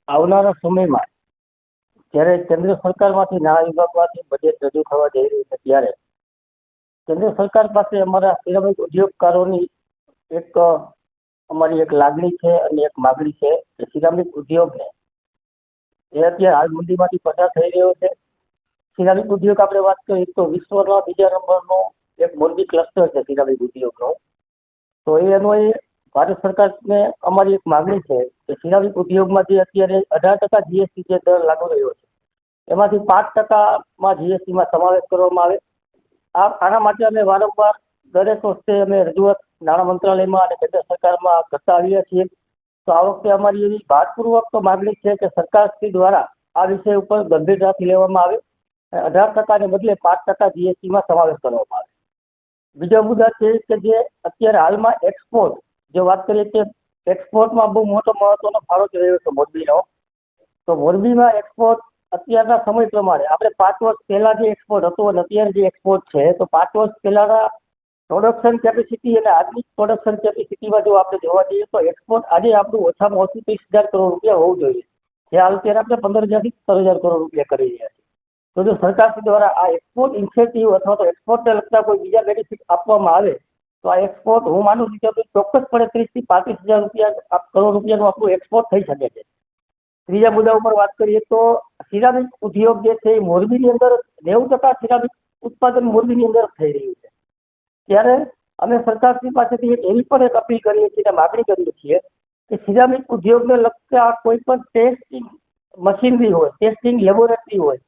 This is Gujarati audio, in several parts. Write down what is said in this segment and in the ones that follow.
આવનારા સમયમાં જ્યારે કેન્દ્ર સરકારમાંથી નાણાં વિભાગમાંથી બજેટ રજૂ થવા જઈ રહ્યું છે ત્યારે કેન્દ્ર સરકાર પાસે અમારા સિરામિક ઉદ્યોગકારોની એક અમારી એક લાગણી છે અને એક માગણી છે કે સિરામિક ઉદ્યોગને એ અત્યારે હાલ મંદીમાંથી પસાર થઈ રહ્યો છે. સિરામિક ઉદ્યોગ આપણે વાત કરીએ તો વિશ્વના બીજા નંબરનો એક મોરબી ક્લસ્ટર છે સિરામિક ઉદ્યોગનો. તો એનો ભારત સરકારને અમારી એક માગણી છે કે સિરામિક ઉદ્યોગમાં જે અત્યારે 18% જીએસટી જે દર લાગુ રહ્યો છે એમાંથી 5%માં જીએસટીમાં સમાવેશ કરવામાં આવે. આના માટે અમે વારંવાર દરેક વખતે અમે રજૂઆત નાણાં મંત્રાલયમાં અને કેન્દ્ર સરકારમાં કરતા આવ્યા છીએ. તો આ વખતે અમારી એવી ભારપૂર્વક તો માગણી છે કે સરકારશ્રી દ્વારા આ વિષય ઉપર ગંભીરતાથી લેવામાં આવે. 18% ને બદલે 5% જીએસટીમાં સમાવેશ કરવામાં આવે. બીજો મુદ્દા છે કે જે અત્યારે હાલમાં એક્સપોર્ટ જો વાત કરીએ કે એક્સપોર્ટમાં બહુ મોટો મહત્વનો ફાળો રહ્યો છે મોરબીનો. તો મોરબીમાં એક્સપોર્ટ અત્યારના સમય પ્રમાણે આપણે 5 વર્ષ પહેલા જે એક્સપોર્ટ હતો અને અત્યારે જે એક્સપોર્ટ છે તો 5 વર્ષ પહેલાના પ્રોડક્શન કેપેસિટી અને આજની પ્રોડક્શન કેપેસિટીમાં જો આપણે જોવા જઈએ તો એક્સપોર્ટ આજે આપણું ઓછામાં ઓછું 30,000 કરોડ રૂપિયા હોવું જોઈએ. જે હાલ અત્યારે આપણે 15,000 થી 17,000 કરોડ રૂપિયા કરી રહ્યા છીએ. તો જો સરકાર દ્વારા આ એક્સપોર્ટ ઇન્સેન્ટિવ અથવા તો એક્સપોર્ટને લગતા કોઈ બીજા બેનિફિટ આપવામાં આવે તો આ એક્સપોર્ટ હું માનું છું કે ચોક્કસપણે 30,000 થી 35,000 કરોડ રૂપિયાનું આપણું એક્સપોર્ટ થઈ શકે છે. ત્રીજા મુદ્દા ઉપર વાત કરીએ તો સિરામિક ઉદ્યોગ જે છે એ મોરબીની અંદર 90% સિરામિક ઉત્પાદન મોરબીની અંદર થઈ રહ્યું છે. ત્યારે અમે સરકારશ્રી પાસેથી એવી પણ એક અપીલ કરીએ છીએ અને માગણી કરીએ છીએ કે સિરામિક ઉદ્યોગને લગતા કોઈ પણ ટેસ્ટિંગ મશીનરી હોય, ટેસ્ટિંગ લેબોરેટરી હોય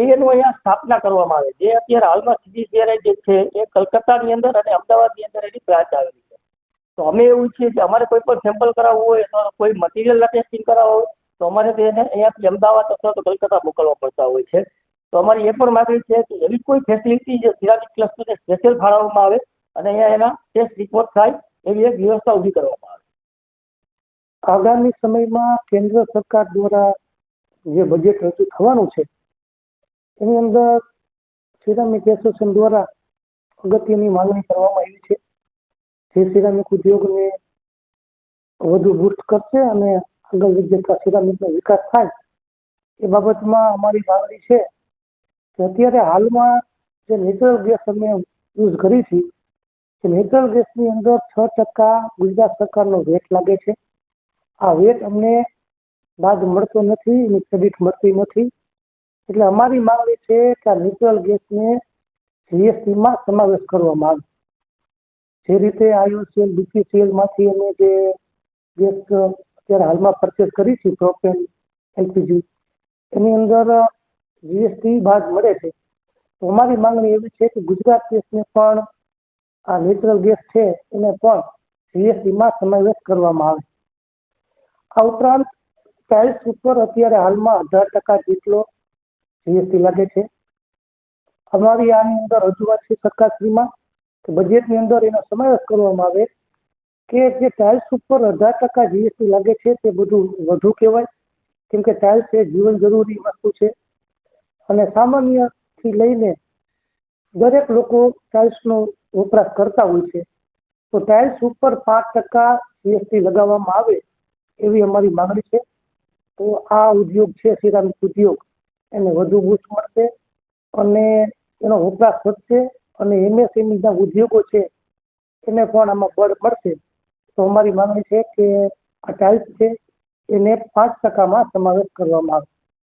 એનું અહીંયા સ્થાપના કરવામાં આવે. જે અત્યારે હાલમાં CGCRI જે છે એ કલકત્તાની અંદર અને અમદાવાદની અંદર એની બ્રાન્ચ આવેલી છે. તો અમે એવું ઈચ્છીએ કે અમારે કોઈ પણ સેમ્પલ કરાવવું હોય અથવા કોઈ મટીરિયલના ટેસ્ટિંગ કરાવવું હોય તો અમારે તેને અહીંયાથી અમદાવાદ અથવા તો કલકત્તા મોકલવા પડતા હોય છે. તો અમારી એ પણ માગણી છે કે એવી કોઈ ફેસિલિટી જે સિરામિક ક્લસ્ટરને સ્પેશિયલ ફાળવવામાં આવે અને અહીંયા એના ટેસ્ટ રિપોર્ટ થાય એવી એક વ્યવસ્થા ઊભી કરવામાં આવે. આગામી સમયમાં કેન્દ્ર સરકાર દ્વારા જે બજેટ રજૂ થવાનું છે એની અંદર સિરામિક એસોસિએશન દ્વારા અગત્યની માંગણી કરવામાં આવી છે જે સિરામિક ઉદ્યોગને વધુ બૂસ્ટ કરશે અને આગળ જતા સિરામિકનો વિકાસ થાય એ બાબતમાં અમારી માંગણી છે કે અત્યારે હાલમાં જે નેચરલ ગેસ અમે યુઝ કરી છે કે નેચરલ ગેસની અંદર 6% ગુજરાત સરકારનો વેટ લાગે છે. આ વેટ અમને બાદ મળતો નથી અને ક્રેડિટ મળતી નથી. એટલે અમારી માંગણી છે કે આ નેચરલ ગેસને જીએસટીમાં સમાવેશ કરવામાં આવે. જે રીતે IOCL BPCL માંથી અમે જે ગેસ અત્યારે હાલમાં પરચેસ કરી છે પ્રોપેન LPG એની અંદર જીએસટી બાદ મળે છે. તો અમારી માંગણી એવી છે કે ગુજરાત ગેસને પણ આ નેચરલ ગેસ છે એને પણ જીએસટીમાં સમાવેશ કરવામાં આવે. આ ઉપરાંત ટાઇલ્સ ઉપર અત્યારે હાલમાં 18% જેટલો જીએસટી લાગે છે. અમારી આની અંદર રજૂઆત છે સરકારશ્રીમાં કે બજેટની અંદર એનો સમાવેશ કરવામાં આવે કે જે ટાઇલ્સ ઉપર 18% જીએસટી લાગે છે તે બધું વધુ કહેવાય. કેમ કે ટાઇલ્સ એ જીવન જરૂરી વસ્તુ છે અને સામાન્યથી લઈને દરેક લોકો ટાઇલ્સનો વપરાશ કરતા હોય છે. તો ટાઇલ્સ ઉપર 5% જીએસટી લગાવવામાં આવે એવી અમારી માંગણી છે. તો આ ઉદ્યોગ છે સિરામિક ઉદ્યોગ એને વધુ બૂસ્ટ મળશે અને એનો વપરાશ વધશે અને MSMEના ઉદ્યોગો છે એને પણ આમાં બળ મળશે. તો અમારી માંગણી છે કે આ ટાઇલ્સ છે એને 5%માં સમાવેશ કરવામાં આવે.